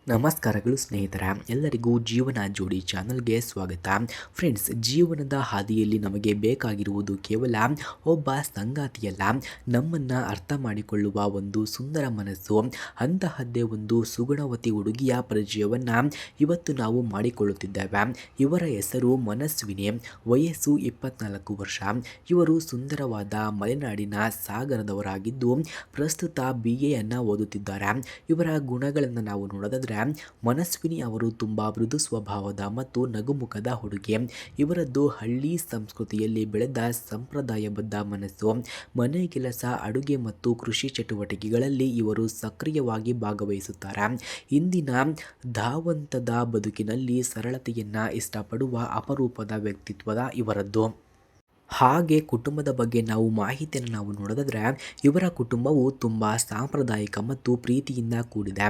ನಮಸ್ಕಾರಗಳು ಸ್ನೇಹಿತರ ಎಲ್ಲರಿಗೂ ಜೀವನ ಜೋಡಿ ಚಾನಲ್ಗೆ ಸ್ವಾಗತ. ಫ್ರೆಂಡ್ಸ್, ಜೀವನದ ಹಾದಿಯಲ್ಲಿ ನಮಗೆ ಬೇಕಾಗಿರುವುದು ಕೇವಲ ಒಬ್ಬ ಸಂಗಾತಿಯಲ್ಲ, ನಮ್ಮನ್ನು ಅರ್ಥ ಮಾಡಿಕೊಳ್ಳುವ ಒಂದು ಸುಂದರ ಮನಸ್ಸು. ಅಂತಹದ್ದೇ ಒಂದು ಸುಗುಣವತಿ ಹುಡುಗಿಯ ಪರಿಚಯವನ್ನು ಇವತ್ತು ನಾವು ಮಾಡಿಕೊಳ್ಳುತ್ತಿದ್ದೇವೆ. ಇವರ ಹೆಸರು ಮನಸ್ವಿನಿ. ವಯಸ್ಸು 24 ವರ್ಷ. ಇವರು ಸುಂದರವಾದ ಮಲೆನಾಡಿನ ಸಾಗರದವರಾಗಿದ್ದು ಪ್ರಸ್ತುತ BA ಓದುತ್ತಿದ್ದಾರೆ. ಇವರ ಗುಣಗಳನ್ನು ನಾವು ನೋಡೋದಾದ್ರೆ ಮನಸ್ವಿನಿ ಅವರು ತುಂಬಾ ಮೃದು ಸ್ವಭಾವದ ಮತ್ತು ನಗುಮುಖದ ಹುಡುಗಿ. ಇವರದ್ದು ಹಳ್ಳಿ ಸಂಸ್ಕೃತಿಯಲ್ಲಿ ಬೆಳೆದ ಸಂಪ್ರದಾಯಬದ್ಧ ಮನಸ್ಸು. ಮನೆ ಕೆಲಸ, ಅಡುಗೆ ಮತ್ತು ಕೃಷಿ ಚಟುವಟಿಕೆಗಳಲ್ಲಿ ಇವರು ಸಕ್ರಿಯವಾಗಿ ಭಾಗವಹಿಸುತ್ತಾರೆ. ಇಂದಿನ ಧಾವಂತದ ಬದುಕಿನಲ್ಲಿ ಸರಳತೆಯನ್ನ ಇಷ್ಟಪಡುವ ಅಪರೂಪದ ವ್ಯಕ್ತಿತ್ವದ ಇವರದ್ದು. ಹಾಗೆ ಕುಟುಂಬದ ಬಗ್ಗೆ ನಾವು ಮಾಹಿತಿಯನ್ನು ನಾವು ನೋಡೋದಾದ್ರೆ ಇವರ ಕುಟುಂಬವು ತುಂಬ ಸಾಂಪ್ರದಾಯಿಕ ಮತ್ತು ಪ್ರೀತಿಯಿಂದ ಕೂಡಿದೆ.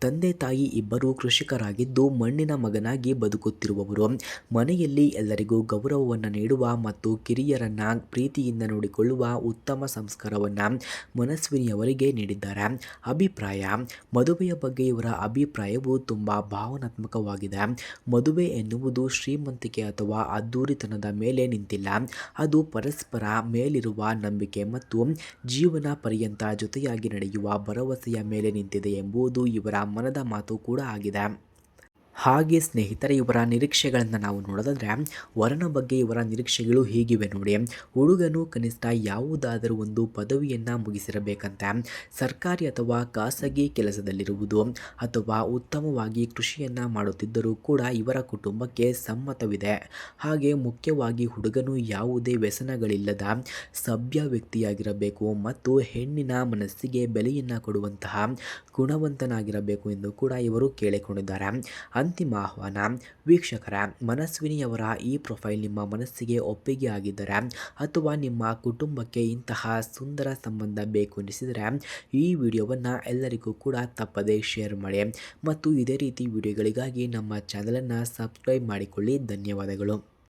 ತಂದೆ ತಾಯಿ ಇಬ್ಬರು ಕೃಷಿಕರಾಗಿದ್ದು ಮಣ್ಣಿನ ಮಗನಾಗಿ ಬದುಕುತ್ತಿರುವವರು. ಮನೆಯಲ್ಲಿ ಎಲ್ಲರಿಗೂ ಗೌರವವನ್ನು ನೀಡುವ ಮತ್ತು ಕಿರಿಯರನ್ನ ಪ್ರೀತಿಯಿಂದ ನೋಡಿಕೊಳ್ಳುವ ಉತ್ತಮ ಸಂಸ್ಕಾರವನ್ನು ಮನಸ್ವಿನಿಯವರಿಗೆ ನೀಡಿದ್ದಾರೆ. ಅಭಿಪ್ರಾಯ. ಮದುವೆಯ ಬಗ್ಗೆ ಇವರ ಅಭಿಪ್ರಾಯವು ತುಂಬ ಭಾವನಾತ್ಮಕವಾಗಿದೆ. ಮದುವೆ ಎನ್ನುವುದು ಶ್ರೀಮಂತಿಕೆ ಅಥವಾ ಅದ್ದೂರಿತನದ ಮೇಲೆ ನಿಂತಿಲ್ಲ, ಅದು ಪರಸ್ಪರ ಮೇಲಿರುವ ನಂಬಿಕೆ ಮತ್ತು ಜೀವನ ಪರ್ಯಂತ ಜೊತೆಯಾಗಿ ನಡೆಯುವ ಭರವಸೆಯ ಮೇಲೆ ನಿಂತಿದೆ ಎಂಬುದು ಇವರ ಮನದ ಮಾತು ಕೂಡ ಆಗಿದೆ. ಹಾಗೆ ಸ್ನೇಹಿತರೆ, ಇವರ ನಿರೀಕ್ಷೆಗಳನ್ನು ನಾವು ನೋಡೋದಾದ್ರೆ ವರನ ಬಗ್ಗೆ ಇವರ ನಿರೀಕ್ಷೆಗಳು ಹೀಗಿವೆ ನೋಡಿ. ಹುಡುಗನು ಕನಿಷ್ಠ ಯಾವುದಾದರೂ ಒಂದು ಪದವಿಯನ್ನು ಮುಗಿಸಿರಬೇಕಂತೆ. ಸರ್ಕಾರಿ ಅಥವಾ ಖಾಸಗಿ ಕೆಲಸದಲ್ಲಿರುವುದು ಅಥವಾ ಉತ್ತಮವಾಗಿ ಕೃಷಿಯನ್ನು ಮಾಡುತ್ತಿದ್ದರೂ ಕೂಡ ಇವರ ಕುಟುಂಬಕ್ಕೆ ಸಮ್ಮತವಿದೆ. ಹಾಗೆ ಮುಖ್ಯವಾಗಿ ಹುಡುಗನು ಯಾವುದೇ ವ್ಯಸನಗಳಿಲ್ಲದ ಸಭ್ಯ ವ್ಯಕ್ತಿಯಾಗಿರಬೇಕು ಮತ್ತು ಹೆಣ್ಣಿನ ಮನಸ್ಸಿಗೆ ಬೆಲೆಯನ್ನು ಕೊಡುವಂತಹ ಗುಣವಂತನಾಗಿರಬೇಕು ಎಂದು ಕೂಡ ಇವರು ಕೇಳಿಕೊಂಡಿದ್ದಾರೆ. ಅಂತಿಮ ಆಹ್ವಾನ. ವೀಕ್ಷಕರ, ಮನಸ್ವಿನಿಯವರ ಈ ಪ್ರೊಫೈಲ್ ನಿಮ್ಮ ಮನಸ್ಸಿಗೆ ಒಪ್ಪಿಗೆ ಆಗಿದ್ದರೆ ಅಥವಾ ನಿಮ್ಮ ಕುಟುಂಬಕ್ಕೆ ಇಂತಹ ಸುಂದರ ಸಂಬಂಧ ಬೇಕು ಎನಿಸಿದರೆ ಈ ವಿಡಿಯೋವನ್ನು ಎಲ್ಲರಿಗೂ ಕೂಡ ತಪ್ಪದೇ ಶೇರ್ ಮಾಡಿ ಮತ್ತು ಇದೇ ರೀತಿ ವಿಡಿಯೋಗಳಿಗಾಗಿ ನಮ್ಮ ಚಾನಲನ್ನು ಸಬ್ಸ್ಕ್ರೈಬ್ ಮಾಡಿಕೊಳ್ಳಿ. ಧನ್ಯವಾದಗಳು.